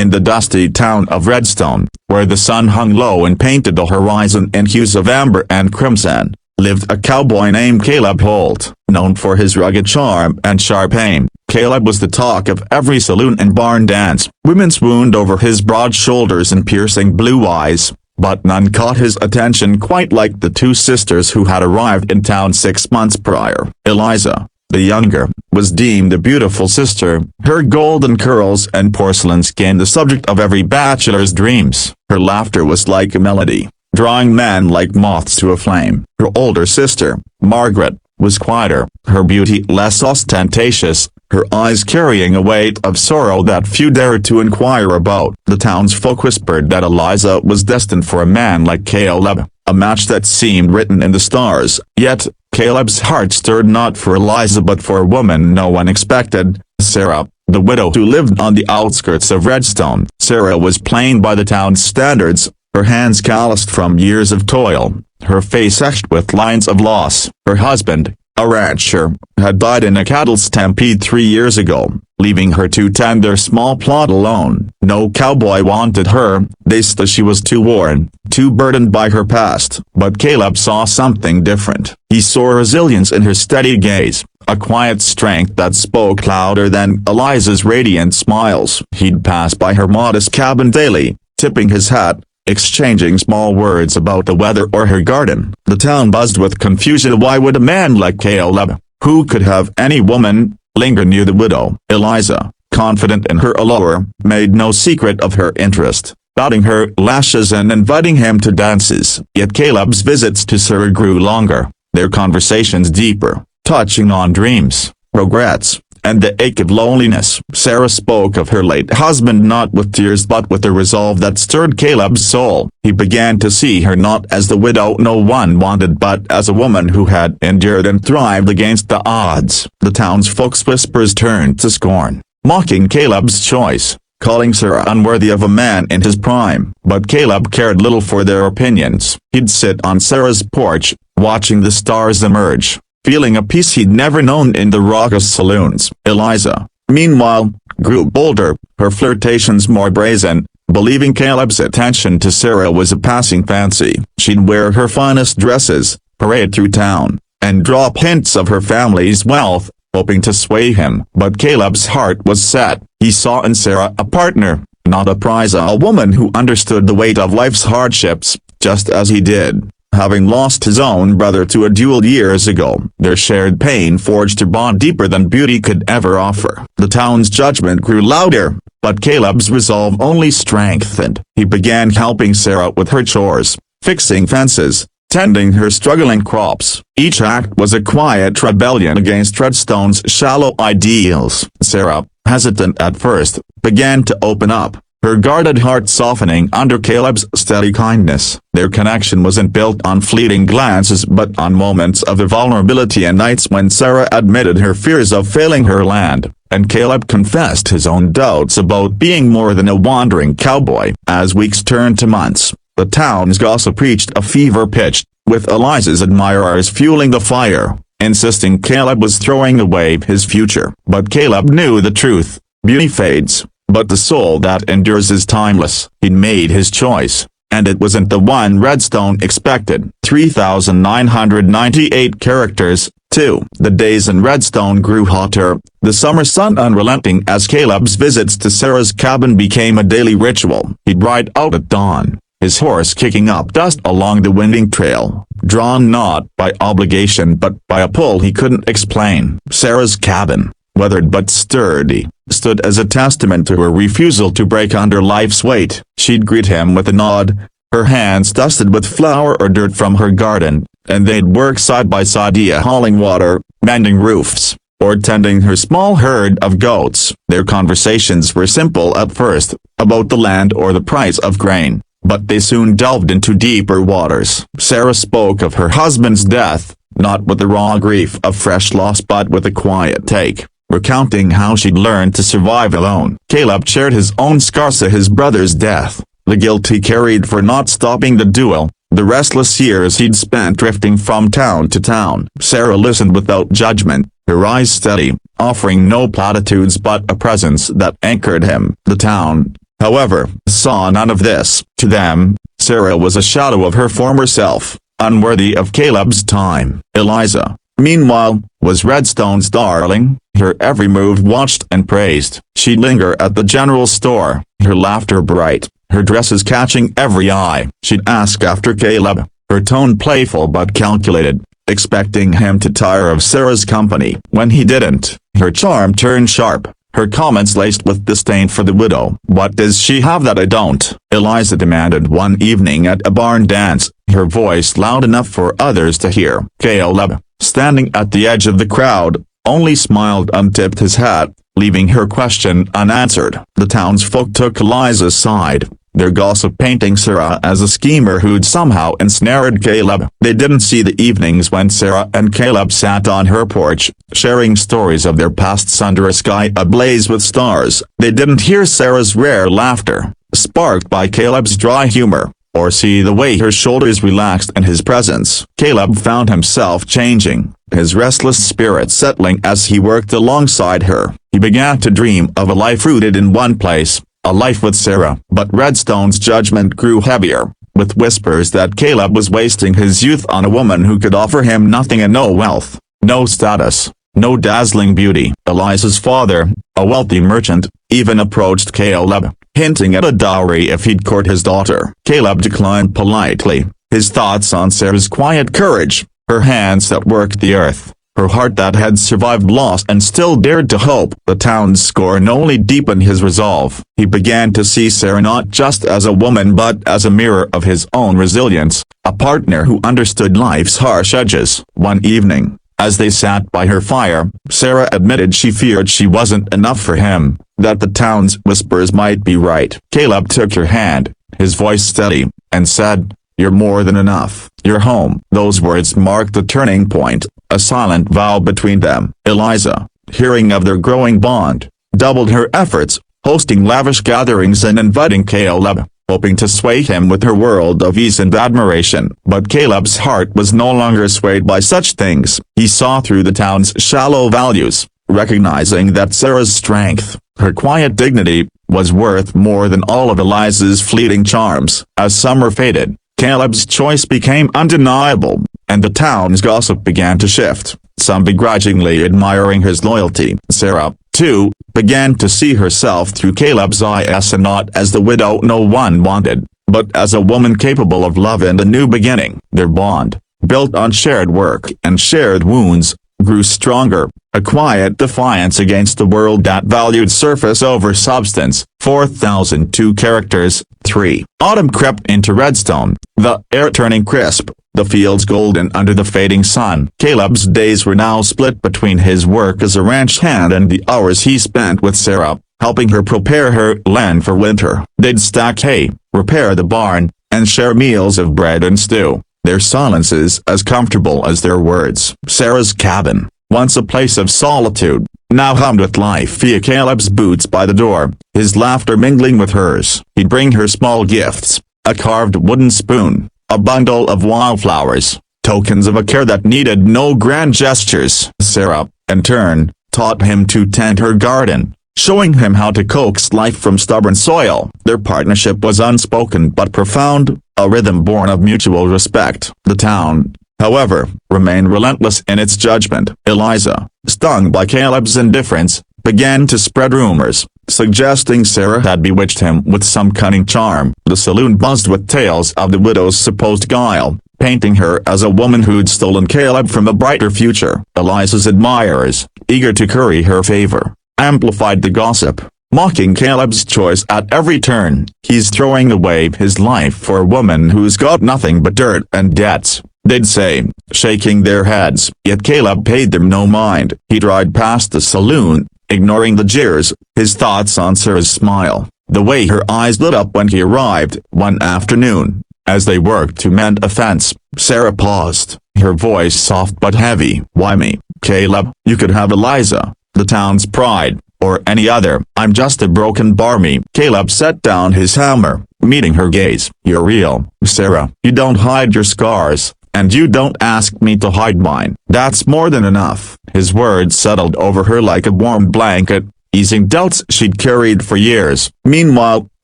In the dusty town of Redstone, where the sun hung low and painted the horizon in hues of amber and crimson, lived a cowboy named Caleb Holt. Known for his rugged charm and sharp aim, Caleb was the talk of every saloon and barn dance. Women swooned over his broad shoulders and piercing blue eyes, but none caught his attention quite like the two sisters who had arrived in town 6 months prior. Eliza, the younger, was deemed a beautiful sister, her golden curls and porcelain skin the subject of every bachelor's dreams. Her laughter was like a melody, drawing men like moths to a flame. Her older sister, Margaret, was quieter, her beauty less ostentatious, her eyes carrying a weight of sorrow that few dared to inquire about. The townsfolk whispered that Eliza was destined for a man like Caleb, a match that seemed written in the stars. Yet, Caleb's heart stirred not for Eliza but for a woman no one expected, Sarah, the widow who lived on the outskirts of Redstone. Sarah was plain by the town's standards, her hands calloused from years of toil, her face etched with lines of loss. Her husband, a rancher, had died in a cattle stampede 3 years ago, leaving her to tend their small plot alone. No cowboy wanted her, they said she was too worn, too burdened by her past. But Caleb saw something different. He saw resilience in her steady gaze, a quiet strength that spoke louder than Eliza's radiant smiles. He'd pass by her modest cabin daily, tipping his hat, exchanging small words about the weather or her garden. The town buzzed with confusion. Why would a man like Caleb, who could have any woman, linger near the widow? Eliza, confident in her allure, made no secret of her interest, batting her lashes and inviting him to dances. Yet Caleb's visits to Sarah grew longer, their conversations deeper, touching on dreams, regrets, and the ache of loneliness. Sarah spoke of her late husband not with tears but with a resolve that stirred Caleb's soul. He began to see her not as the widow no one wanted but as a woman who had endured and thrived against the odds. The townsfolk's whispers turned to scorn, mocking Caleb's choice, calling Sarah unworthy of a man in his prime. But Caleb cared little for their opinions. He'd sit on Sarah's porch, watching the stars emerge, feeling a peace he'd never known in the raucous saloons. Eliza, meanwhile, grew bolder, her flirtations more brazen, believing Caleb's attention to Sarah was a passing fancy. She'd wear her finest dresses, parade through town, and drop hints of her family's wealth, hoping to sway him. But Caleb's heart was set. He saw in Sarah a partner, not a prize, a woman who understood the weight of life's hardships, just as he did. Having lost his own brother to a duel years ago, their shared pain forged a bond deeper than beauty could ever offer. The town's judgment grew louder, but Caleb's resolve only strengthened. He began helping Sarah with her chores, fixing fences, tending her struggling crops. Each act was a quiet rebellion against Redstone's shallow ideals. Sarah, hesitant at first, began to open up, her guarded heart softening under Caleb's steady kindness. Their connection wasn't built on fleeting glances but on moments of vulnerability and nights when Sarah admitted her fears of failing her land, and Caleb confessed his own doubts about being more than a wandering cowboy. As weeks turned to months, the town's gossip reached a fever pitch, with Eliza's admirers fueling the fire, insisting Caleb was throwing away his future. But Caleb knew the truth. Beauty fades, but the soul that endures is timeless. He'd made his choice, and it wasn't the one Redstone expected. 3,998 characters, too. The days in Redstone grew hotter, the summer sun unrelenting as Caleb's visits to Sarah's cabin became a daily ritual. He'd ride out at dawn, his horse kicking up dust along the winding trail, drawn not by obligation but by a pull he couldn't explain. Sarah's cabin, weathered but sturdy, stood as a testament to her refusal to break under life's weight. She'd greet him with a nod, her hands dusted with flour or dirt from her garden, and they'd work side by side, hauling water, mending roofs, or tending her small herd of goats. Their conversations were simple at first, about the land or the price of grain, but they soon delved into deeper waters. Sarah spoke of her husband's death, not with the raw grief of fresh loss but with a quiet take, recounting how she'd learned to survive alone. Caleb shared his own scars of his brother's death, the guilt he carried for not stopping the duel, the restless years he'd spent drifting from town to town. Sarah listened without judgment, her eyes steady, offering no platitudes but a presence that anchored him. The town, however, saw none of this. To them, Sarah was a shadow of her former self, unworthy of Caleb's time. Eliza, meanwhile, was Redstone's darling. Her every move watched and praised. She'd linger at the general store, her laughter bright, her dresses catching every eye. She'd ask after Caleb, her tone playful but calculated, expecting him to tire of Sarah's company. When he didn't, her charm turned sharp, her comments laced with disdain for the widow. "What does she have that I don't?" Eliza demanded one evening at a barn dance, her voice loud enough for others to hear. Caleb, standing at the edge of the crowd, only smiled and tipped his hat, leaving her question unanswered. The townsfolk took Eliza's side, their gossip painting Sarah as a schemer who'd somehow ensnared Caleb. They didn't see the evenings when Sarah and Caleb sat on her porch, sharing stories of their pasts under a sky ablaze with stars. They didn't hear Sarah's rare laughter, sparked by Caleb's dry humor, or see the way her shoulders relaxed in his presence. Caleb found himself changing, his restless spirit settling as he worked alongside her. He began to dream of a life rooted in one place, a life with Sarah. But Redstone's judgment grew heavier, with whispers that Caleb was wasting his youth on a woman who could offer him nothing and no wealth, no status, no dazzling beauty. Eliza's father, a wealthy merchant, even approached Caleb, hinting at a dowry if he'd court his daughter. Caleb declined politely, his thoughts on Sarah's quiet courage, her hands that worked the earth, her heart that had survived loss and still dared to hope. The town's scorn only deepened his resolve. He began to see Sarah not just as a woman but as a mirror of his own resilience, a partner who understood life's harsh edges. One evening, as they sat by her fire, Sarah admitted she feared she wasn't enough for him, that the town's whispers might be right. Caleb took her hand, his voice steady, and said, "You're more than enough. You're home." Those words marked a turning point, a silent vow between them. Eliza, hearing of their growing bond, doubled her efforts, hosting lavish gatherings and inviting Caleb, hoping to sway him with her world of ease and admiration. But Caleb's heart was no longer swayed by such things. He saw through the town's shallow values, recognizing that Sarah's strength, her quiet dignity, was worth more than all of Eliza's fleeting charms. As summer faded, Caleb's choice became undeniable, and the town's gossip began to shift, some begrudgingly admiring his loyalty. Sarah, too, began to see herself through Caleb's eyes, and not as the widow no one wanted, but as a woman capable of love and a new beginning. Their bond, built on shared work and shared wounds, grew stronger, a quiet defiance against the world that valued surface over substance. 4002 characters. 3. Autumn crept into Redstone, the air turning crisp, the fields golden under the fading sun. Caleb's days were now split between his work as a ranch hand and the hours he spent with Sarah, helping her prepare her land for winter. They'd stack hay, repair the barn, and share meals of bread and stew, their silences as comfortable as their words. Sarah's cabin, once a place of solitude, now hummed with life via Caleb's boots by the door, his laughter mingling with hers. He'd bring her small gifts, a carved wooden spoon, a bundle of wildflowers, tokens of a care that needed no grand gestures. Sarah, in turn, taught him to tend her garden, showing him how to coax life from stubborn soil. Their partnership was unspoken but profound, a rhythm born of mutual respect. The town, however, remained relentless in its judgment. Eliza, stung by Caleb's indifference, began to spread rumors, suggesting Sarah had bewitched him with some cunning charm. The saloon buzzed with tales of the widow's supposed guile, painting her as a woman who'd stolen Caleb from a brighter future. Eliza's admirers, eager to curry her favor, amplified the gossip, mocking Caleb's choice at every turn. "He's throwing away his life for a woman who's got nothing but dirt and debts," they'd say, shaking their heads. Yet Caleb paid them no mind. He'd ride past the saloon, ignoring the jeers, his thoughts on Sarah's smile, the way her eyes lit up when he arrived. One afternoon, as they worked to mend a fence, Sarah paused, her voice soft but heavy. "Why me, Caleb? You could have Eliza, the town's pride, or any other. I'm just a broken barmy." Caleb set down his hammer, meeting her gaze. "You're real, Sarah. You don't hide your scars, and you don't ask me to hide mine. That's more than enough." His words settled over her like a warm blanket, easing doubts she'd carried for years. Meanwhile,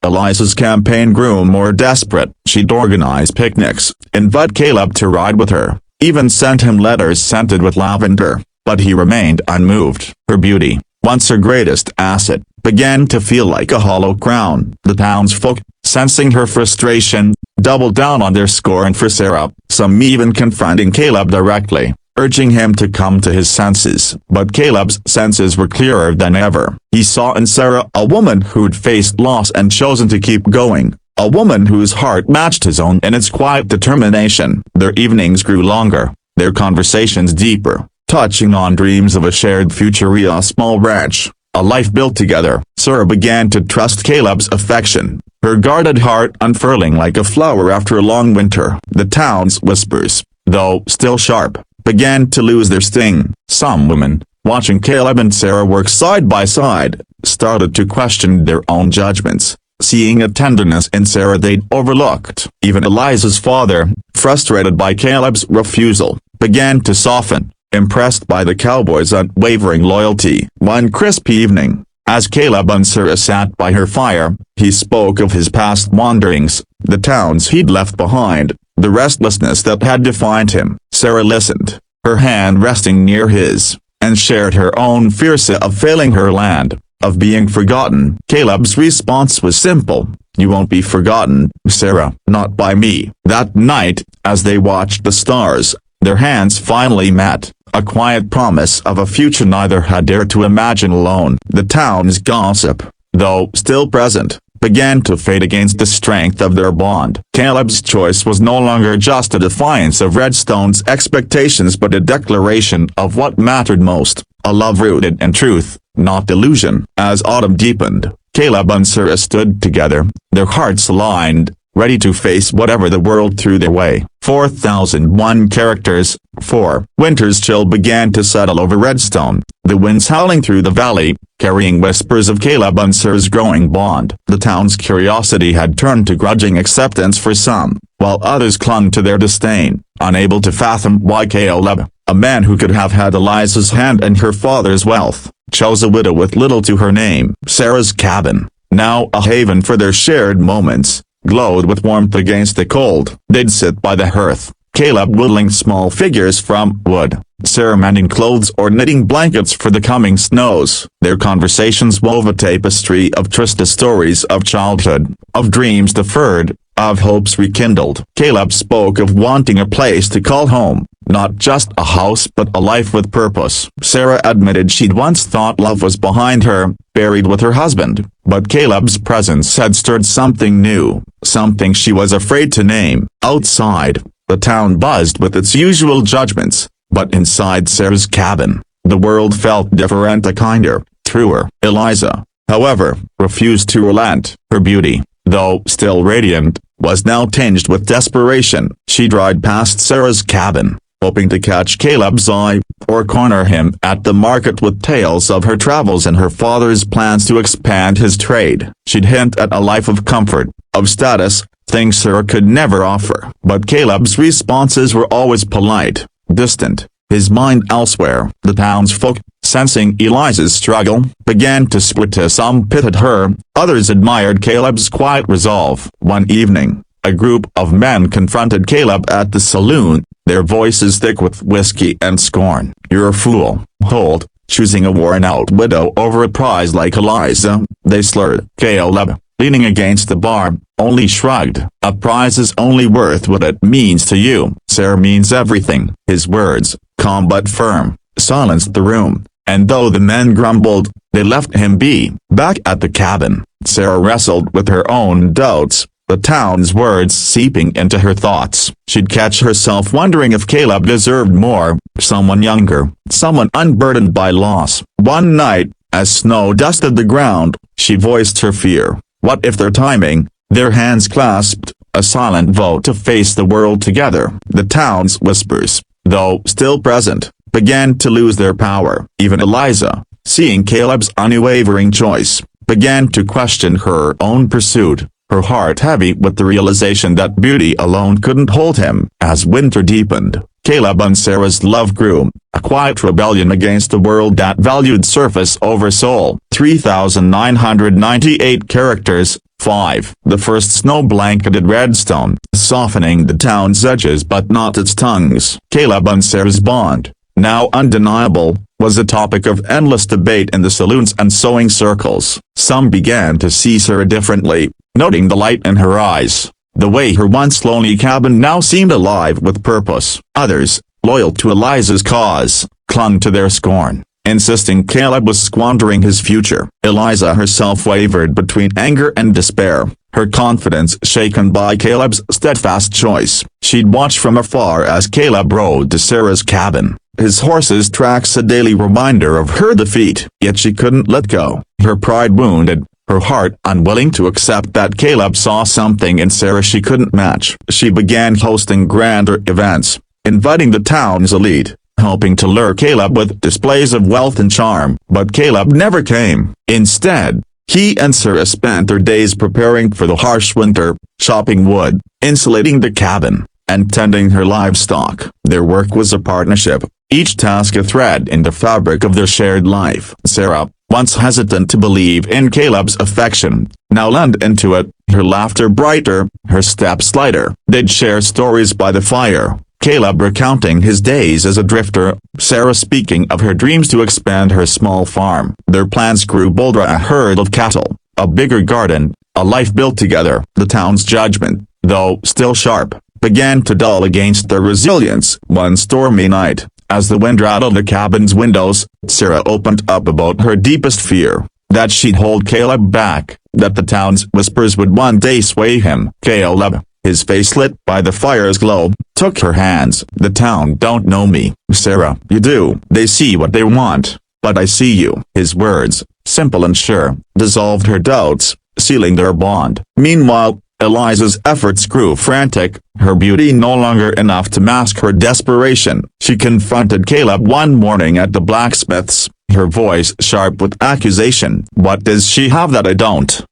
Eliza's campaign grew more desperate. She'd organize picnics, invite Caleb to ride with her, even sent him letters scented with lavender, but he remained unmoved. Her beauty, once her greatest asset, began to feel like a hollow crown. The townsfolk, sensing her frustration, doubled down on their scorn for Sarah, some even confronting Caleb directly, urging him to come to his senses. But Caleb's senses were clearer than ever. He saw in Sarah a woman who'd faced loss and chosen to keep going, a woman whose heart matched his own in its quiet determination. Their evenings grew longer, their conversations deeper, touching on dreams of a shared future, a small ranch, a life built together. Sarah began to trust Caleb's affection, her guarded heart unfurling like a flower after a long winter. The town's whispers, though still sharp, began to lose their sting. Some women, watching Caleb and Sarah work side by side, started to question their own judgments, seeing a tenderness in Sarah they'd overlooked. Even Eliza's father, frustrated by Caleb's refusal, began to soften, impressed by the cowboy's unwavering loyalty. One crisp evening, as Caleb and Sarah sat by her fire, he spoke of his past wanderings, the towns he'd left behind, the restlessness that had defined him. Sarah listened, her hand resting near his, and shared her own fears of failing her land, of being forgotten. Caleb's response was simple: "You won't be forgotten, Sarah, not by me." That night, as they watched the stars, their hands finally met, a quiet promise of a future neither had dared to imagine alone. The town's gossip, though still present, began to fade against the strength of their bond. Caleb's choice was no longer just a defiance of Redstone's expectations but a declaration of what mattered most, a love rooted in truth, not delusion. As autumn deepened, Caleb and Sarah stood together, their hearts aligned, ready to face whatever the world threw their way. 4001 characters. 4. Winter's chill began to settle over Redstone, the winds howling through the valley, carrying whispers of Caleb and Sarah's growing bond. The town's curiosity had turned to grudging acceptance for some, while others clung to their disdain, unable to fathom why Caleb, a man who could have had Eliza's hand and her father's wealth, chose a widow with little to her name. Sarah's cabin, now a haven for their shared moments, glowed with warmth against the cold. They'd sit by the hearth, Caleb whittling small figures from wood, Sarah mending clothes or knitting blankets for the coming snows. Their conversations wove a tapestry of trista stories of childhood, of dreams deferred, of hopes rekindled. Caleb spoke of wanting a place to call home, not just a house but a life with purpose. Sarah admitted she'd once thought love was behind her, buried with her husband, but Caleb's presence had stirred something new, something she was afraid to name. Outside, the town buzzed with its usual judgments, but inside Sarah's cabin, the world felt different, a kinder, truer. Eliza, however, refused to relent. Her beauty, though still radiant, was now tinged with desperation. She dried past Sarah's cabin, hoping to catch Caleb's eye, or corner him at the market with tales of her travels and her father's plans to expand his trade. She'd hint at a life of comfort, of status, things Sarah could never offer. But Caleb's responses were always polite, distant, his mind elsewhere. The townsfolk, sensing Eliza's struggle, began to split. Some pitied her, others admired Caleb's quiet resolve. One evening, a group of men confronted Caleb at the saloon, their voices thick with whiskey and scorn. "You're a fool, Holt, choosing a worn-out widow over a prize like Eliza," they slurred. Caleb, leaning against the bar, only shrugged. "A prize is only worth what it means to you. Sarah means everything." His words, calm but firm, silenced the room, and though the men grumbled, they left him be. Back at the cabin, Sarah wrestled with her own doubts, the town's words seeping into her thoughts. She'd catch herself wondering if Caleb deserved more, someone younger, someone unburdened by loss. One night, as snow dusted the ground, she voiced her fear. What if their timing, their hands clasped, a silent vote to face the world together? The town's whispers, though still present, began to lose their power. Even Eliza, seeing Caleb's unwavering choice, began to question her own pursuit, her heart heavy with the realization that beauty alone couldn't hold him. As winter deepened, Caleb and Sarah's love grew, a quiet rebellion against a world that valued surface over soul. 3,998 characters. 5. The first snow-blanketed Redstone, softening the town's edges but not its tongues. Caleb and Sarah's bond, now undeniable, was a topic of endless debate in the saloons and sewing circles. Some began to see Sarah differently, noting the light in her eyes. The way her once lonely cabin now seemed alive with purpose. Others, loyal to Eliza's cause, clung to their scorn, insisting Caleb was squandering his future. Eliza herself wavered between anger and despair, her confidence shaken by Caleb's steadfast choice. She'd watch from afar as Caleb rode to Sarah's cabin, his horse's tracks a daily reminder of her defeat. Yet she couldn't let go, her pride wounded, her heart unwilling to accept that Caleb saw something in Sarah she couldn't match. She began hosting grander events, inviting the town's elite, hoping to lure Caleb with displays of wealth and charm. But Caleb never came. Instead, he and Sarah spent their days preparing for the harsh winter, chopping wood, insulating the cabin, and tending her livestock. Their work was a partnership, each task a thread in the fabric of their shared life. Sarah, once hesitant to believe in Caleb's affection, now leaned into it, her laughter brighter, her steps lighter. They'd share stories by the fire, Caleb recounting his days as a drifter, Sarah speaking of her dreams to expand her small farm. Their plans grew bolder: a herd of cattle, a bigger garden, a life built together. The town's judgment, though still sharp, began to dull against their resilience. One stormy night, as the wind rattled the cabin's windows, Sarah opened up about her deepest fear, that she'd hold Caleb back, that the town's whispers would one day sway him. Caleb, his face lit by the fire's glow, took her hands. "The town don't know me, Sarah." "You do. They see what they want, but I see you." His words, simple and sure, dissolved her doubts, sealing their bond. Meanwhile, Eliza's efforts grew frantic, her beauty no longer enough to mask her desperation. She confronted Caleb one morning at the blacksmith's, her voice sharp with accusation. "What does she have that I don't?"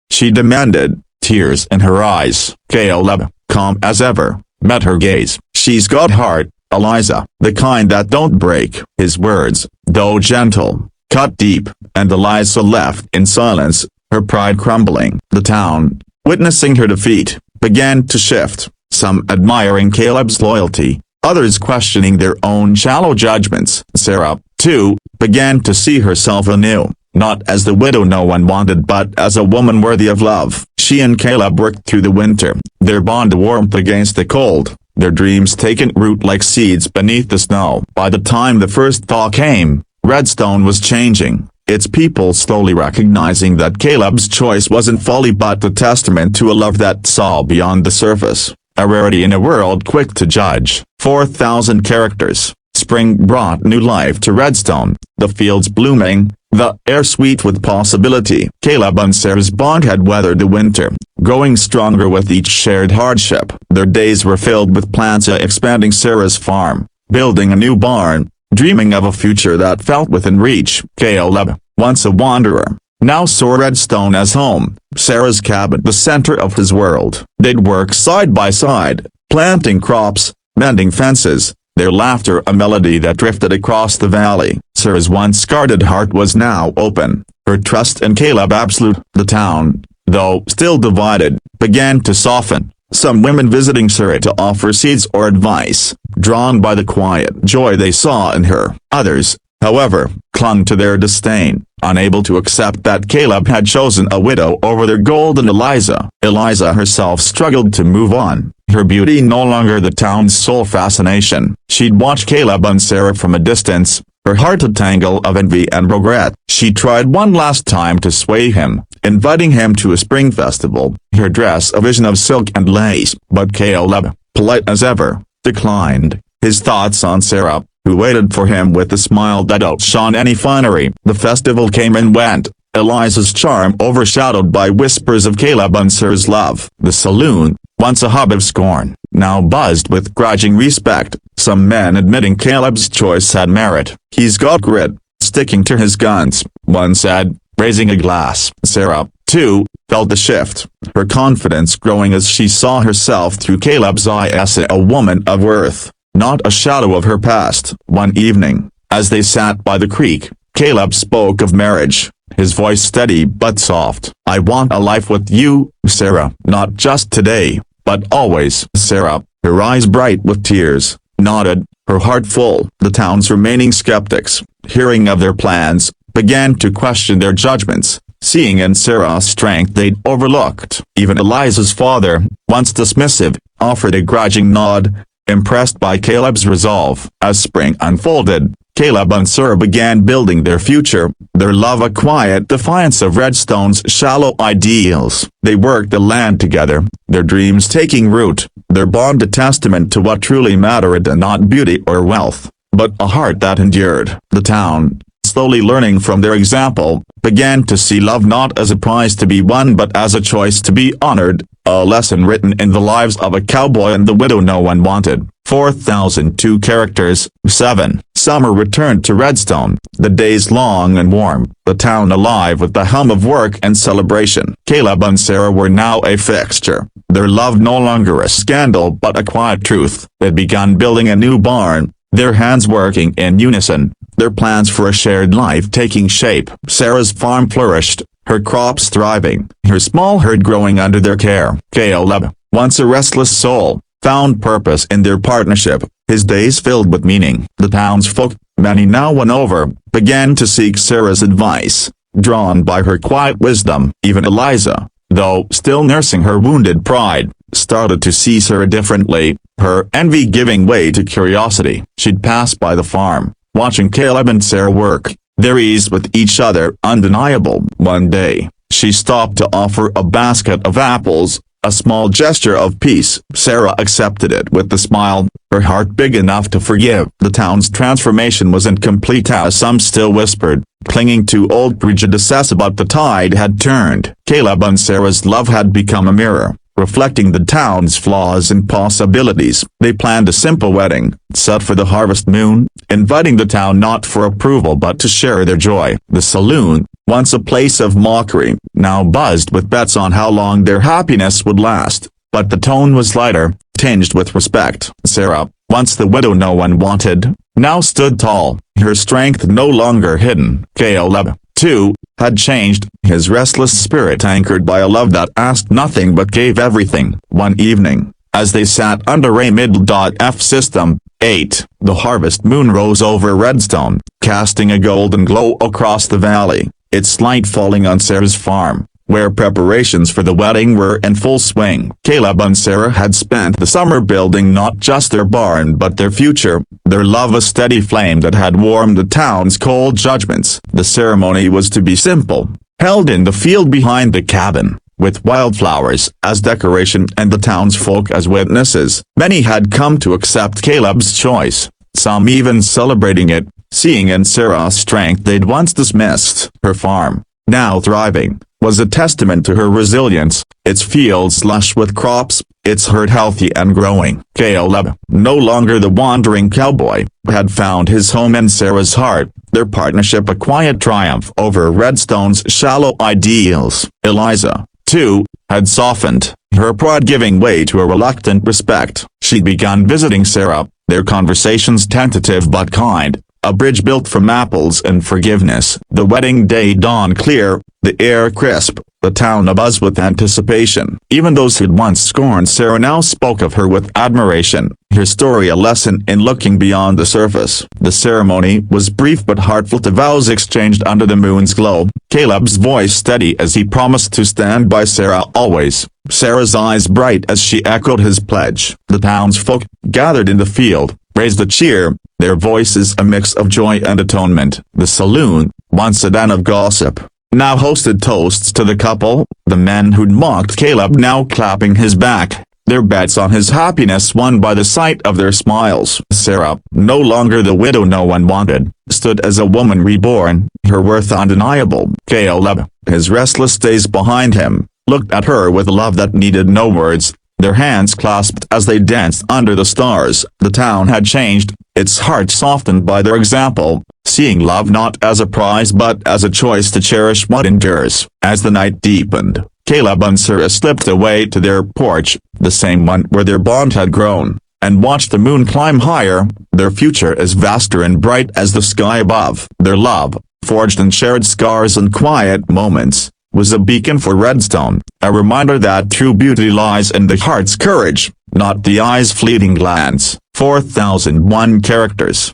she demanded, tears in her eyes. Caleb, calm as ever, met her gaze. "She's got heart, Eliza, the kind that don't break." His words, though gentle, cut deep, and Eliza left in silence, her pride crumbling. The town, witnessing her defeat, began to shift, some admiring Caleb's loyalty, others questioning their own shallow judgments. Sarah, too, began to see herself anew, not as the widow no one wanted but as a woman worthy of love. She and Caleb worked through the winter, their bond warmth against the cold, their dreams taking root like seeds beneath the snow. By the time the first thaw came, Redstone was changing, its people slowly recognizing that Caleb's choice wasn't folly but a testament to a love that saw beyond the surface, a rarity in a world quick to judge. 4,000 characters. Spring brought new life to Redstone, the fields blooming, the air sweet with possibility. Caleb and Sarah's bond had weathered the winter, growing stronger with each shared hardship. Their days were filled with plans of expanding Sarah's farm, building a new barn, dreaming of a future that felt within reach. Caleb, once a wanderer, now saw Redstone as home, Sarah's cabin the center of his world. They'd work side by side, planting crops, mending fences, their laughter a melody that drifted across the valley. Sarah's once guarded heart was now open, her trust in Caleb absolute. The town, though still divided, began to soften, some women visiting Sarah to offer seeds or advice, drawn by the quiet joy they saw in her. Others, however, clung to their disdain, unable to accept that Caleb had chosen a widow over their golden Eliza. Eliza herself struggled to move on, her beauty no longer the town's sole fascination. She'd watch Caleb and Sarah from a distance, her heart a tangle of envy and regret. She tried one last time to sway him, inviting him to a spring festival, her dress a vision of silk and lace. But Caleb, polite as ever, declined, his thoughts on Sarah, who waited for him with a smile that outshone any finery. The festival came and went, Eliza's charm overshadowed by whispers of Caleb and Sarah's love. The saloon, once a hub of scorn, now buzzed with grudging respect, some men admitting Caleb's choice had merit. "He's got grit, sticking to his guns," one said, raising a glass. Sarah, too, felt the shift, her confidence growing as she saw herself through Caleb's eyes as a woman of worth, not a shadow of her past. One evening, as they sat by the creek, Caleb spoke of marriage, his voice steady but soft. "I want a life with you, Sarah, not just today, but always." Sarah, her eyes bright with tears, nodded, her heart full. The town's remaining skeptics, hearing of their plans, began to question their judgments, seeing in Sarah's strength they'd overlooked. Even Eliza's father, once dismissive, offered a grudging nod, impressed by Caleb's resolve. As spring unfolded, Caleb and Sarah began building their future, their love a quiet defiance of Redstone's shallow ideals. They worked the land together, their dreams taking root, their bond a testament to what truly mattered, and not beauty or wealth, but a heart that endured. The town, slowly learning from their example, began to see love not as a prize to be won but as a choice to be honored, a lesson written in the lives of a cowboy and the widow no one wanted. 4002 characters. 7. Summer returned to Redstone, the days long and warm, the town alive with the hum of work and celebration. Caleb and Sarah were now a fixture, their love no longer a scandal but a quiet truth. They'd begun building a new barn, their hands working in unison, their plans for a shared life taking shape. Sarah's farm flourished, her crops thriving, her small herd growing under their care. Caleb, once a restless soul, found purpose in their partnership, his days filled with meaning. The townsfolk, many now won over, began to seek Sarah's advice, drawn by her quiet wisdom. Even Eliza, though still nursing her wounded pride, started to see Sarah differently, her envy giving way to curiosity. She'd pass by the farm, watching Caleb and Sarah work, their ease with each other undeniable. One day, she stopped to offer a basket of apples, a small gesture of peace. Sarah accepted it with a smile, her heart big enough to forgive. The town's transformation wasn't complete, as some still whispered, clinging to old prejudices, but the tide had turned. Caleb and Sarah's love had become a mirror, reflecting the town's flaws and possibilities. They planned a simple wedding, set for the harvest moon, inviting the town not for approval but to share their joy. The saloon, once a place of mockery, now buzzed with bets on how long their happiness would last, but the tone was lighter, tinged with respect. Sarah, once the widow no one wanted, now stood tall, her strength no longer hidden. Caleb, too, had changed, his restless spirit anchored by a love that asked nothing but gave everything. One evening, as they sat under a mid-F system, 8, the harvest moon rose over Redstone, casting a golden glow across the valley, its light falling on Sarah's farm, where preparations for the wedding were in full swing. Caleb and Sarah had spent the summer building not just their barn but their future, their love a steady flame that had warmed the town's cold judgments. The ceremony was to be simple, held in the field behind the cabin, with wildflowers as decoration and the townsfolk as witnesses. Many had come to accept Caleb's choice, some even celebrating it, seeing in Sarah's strength they'd once dismissed. Her farm, now thriving, was a testament to her resilience, its fields lush with crops, its herd healthy and growing. Caleb, no longer the wandering cowboy, had found his home in Sarah's heart, their partnership a quiet triumph over Redstone's shallow ideals. Eliza, too, had softened, her pride giving way to a reluctant respect. She'd begun visiting Sarah, their conversations tentative but kind, a bridge built from apples and forgiveness. The wedding day dawned clear, the air crisp, the town abuzz with anticipation. Even those who'd once scorned Sarah now spoke of her with admiration, her story a lesson in looking beyond the surface. The ceremony was brief but heartfelt, the vows exchanged under the moon's glow, Caleb's voice steady as he promised to stand by Sarah always, Sarah's eyes bright as she echoed his pledge. The townsfolk, gathered in the field, raised a cheer, their voices a mix of joy and atonement. The saloon, once a den of gossip, now hosted toasts to the couple, the men who'd mocked Caleb now clapping his back, their bets on his happiness won by the sight of their smiles. Sarah, no longer the widow no one wanted, stood as a woman reborn, her worth undeniable. Caleb, his restless days behind him, looked at her with love that needed no words, their hands clasped as they danced under the stars. The town had changed, its heart softened by their example, seeing love not as a prize but as a choice to cherish what endures. As the night deepened, Caleb and Sarah slipped away to their porch, the same one where their bond had grown. and watch the moon climb higher. Their future is vaster and bright as the sky above. Their love, forged in shared scars and quiet moments, was a beacon for Redstone, a reminder that true beauty lies in the heart's courage, not the eye's fleeting glance. 4001 characters.